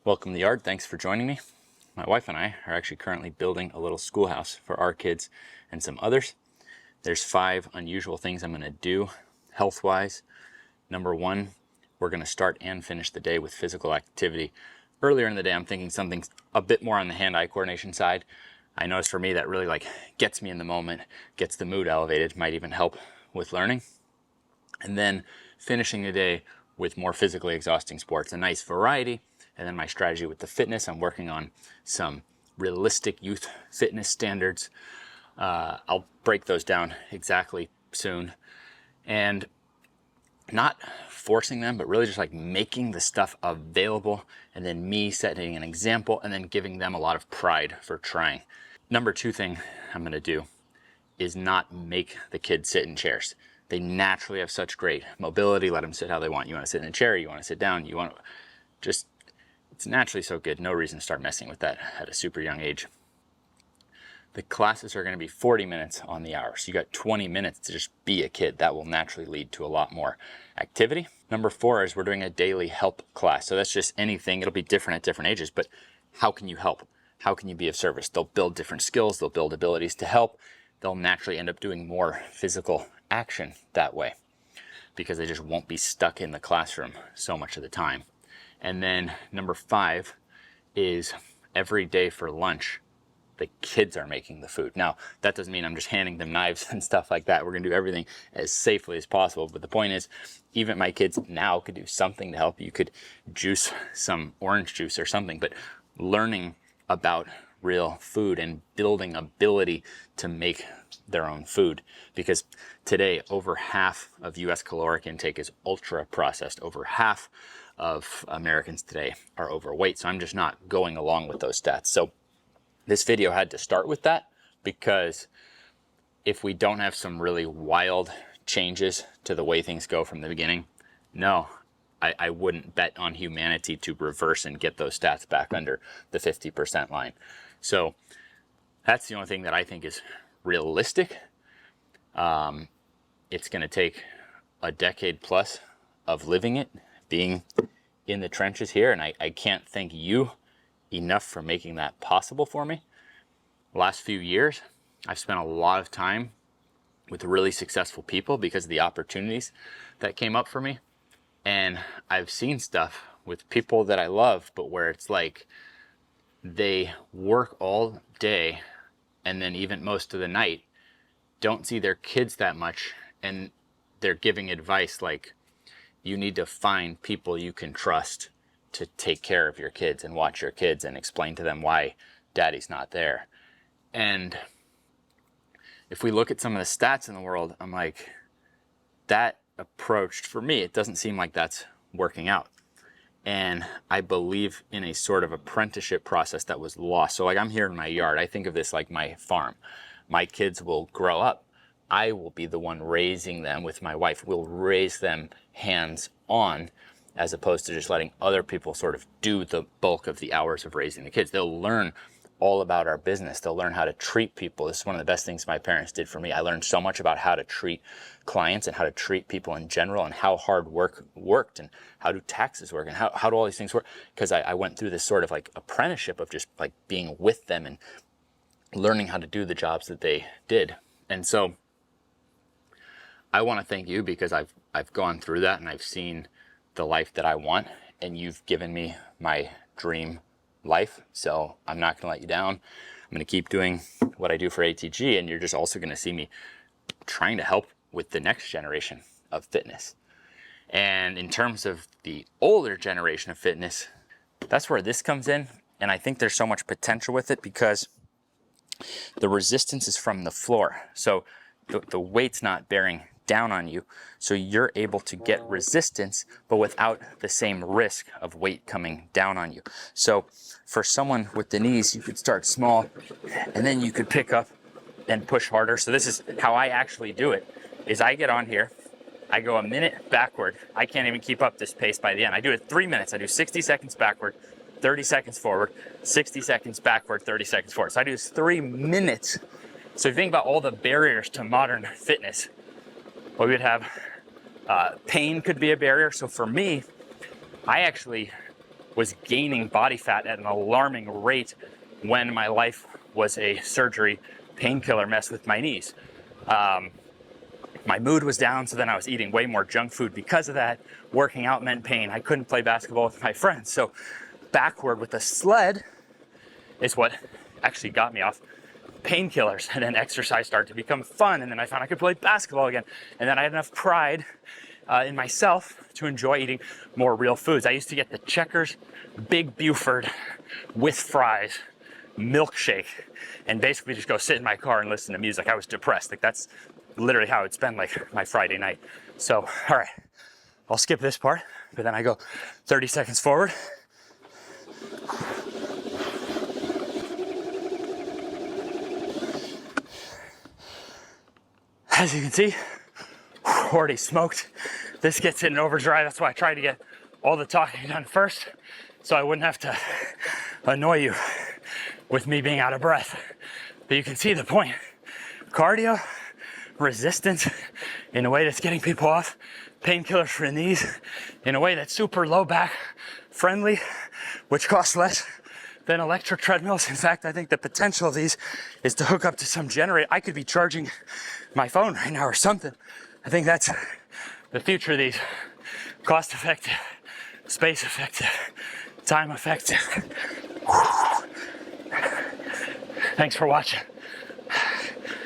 Welcome to the yard. Thanks for joining me. My wife and I are actually currently building a little schoolhouse for our kids and some others. There's 5 unusual things I'm going to do health-wise. Number 1, we're going to start and finish the day with physical activity. Earlier in the day, I'm thinking something a bit more on the hand-eye coordination side. I noticed for me that really gets me in the moment, gets the mood elevated, might even help with learning. And then finishing the day with more physically exhausting sports, a nice variety. And then my strategy with the fitness, I'm working on some realistic youth fitness standards. I'll break those down exactly soon. And not forcing them, but really just making the stuff available, and then me setting an example and then giving them a lot of pride for trying. Number 2 thing I'm going to do is not make the kids sit in chairs. They naturally have such great mobility. Let them sit how they want. You want to sit in a chair, you want to sit down, you want to just, it's naturally so good. No reason to start messing with that at a super young age. The classes are going to be 40 minutes on the hour. So you got 20 minutes to just be a kid. That will naturally lead to a lot more activity. Number 4 is we're doing a daily help class. So that's just anything. It'll be different at different ages, but how can you help? How can you be of service? They'll build different skills. They'll build abilities to help. They'll naturally end up doing more physical action that way because they just won't be stuck in the classroom so much of the time. And then number 5 is every day for lunch, the kids are making the food. Now, that doesn't mean I'm just handing them knives and stuff like that. We're going to do everything as safely as possible. But the point is, even my kids now could do something to help. You could juice some orange juice or something, but learning about real food and building ability to make their own food. Because today, over half of US caloric intake is ultra processed. Over half of Americans today are overweight. So I'm just not going along with those stats. So this video had to start with that, because if we don't have some really wild changes to the way things go from the beginning, no, I wouldn't bet on humanity to reverse and get those stats back under the 50% line. So that's the only thing that I think is realistic. It's going to take a decade plus of living it, being in the trenches here, and I can't thank you enough for making that possible for me. The last few years, I've spent a lot of time with really successful people because of the opportunities that came up for me. And I've seen stuff with people that I love, but where it's they work all day and then even most of the night, don't see their kids that much, and they're giving advice like, you need to find people you can trust to take care of your kids and watch your kids and explain to them why daddy's not there. And if we look at some of the stats in the world, I'm like, that approach, for me, it doesn't seem like that's working out. And I believe in a sort of apprenticeship process that was lost. So I'm here in my yard. I think of this like my farm. My kids will grow up. I will be the one raising them with my wife. We'll raise them hands on, as opposed to just letting other people sort of do the bulk of the hours of raising the kids. They'll learn all about our business. They'll learn how to treat people. This is one of the best things my parents did for me. I learned so much about how to treat clients and how to treat people in general, and how hard work worked, and how do taxes work, and how do all these things work. Because I went through this sort of apprenticeship of just being with them and learning how to do the jobs that they did. And so I want to thank you, because I've gone through that and I've seen the life that I want, and you've given me my dream life. So I'm not going to let you down. I'm going to keep doing what I do for ATG, and you're just also going to see me trying to help with the next generation of fitness. And in terms of the older generation of fitness, that's where this comes in. And I think there's so much potential with it, because the resistance is from the floor. So the weight's not bearing down on you, so you're able to get resistance, but without the same risk of weight coming down on you. So for someone with the knees, you could start small, and then you could pick up and push harder. So this is how I actually do it, is I get on here, I go a minute backward. I can't even keep up this pace by the end. I do it 3 minutes. I do 60 seconds backward, 30 seconds forward, 60 seconds backward, 30 seconds forward. So I do this 3 minutes. So if you think about all the barriers to modern fitness, well, we would have pain could be a barrier. So for me, I actually was gaining body fat at an alarming rate when my life was a surgery painkiller mess with my knees. My mood was down, so then I was eating way more junk food because of that. Working out meant pain. I couldn't play basketball with my friends. So backward with the sled is what actually got me off painkillers. And then exercise started to become fun. And then I found I could play basketball again. And then I had enough pride in myself to enjoy eating more real foods. I used to get the Checkers Big Buford with fries milkshake and basically just go sit in my car and listen to music. I was depressed. Like, that's literally how it's been like my Friday night. So, all right, I'll skip this part, but then I go 30 seconds forward. As you can see, already smoked. This gets it in overdrive. That's why I tried to get all the talking done first, so I wouldn't have to annoy you with me being out of breath. But you can see the point. Cardio, resistance in a way that's getting people off painkillers for the knees in a way that's super low back friendly, which costs less than electric treadmills. In fact, I think the potential of these is to hook up to some generator. I could be charging my phone right now or something. I think that's the future of these. Cost effective, space effective, time effective. Thanks for watching.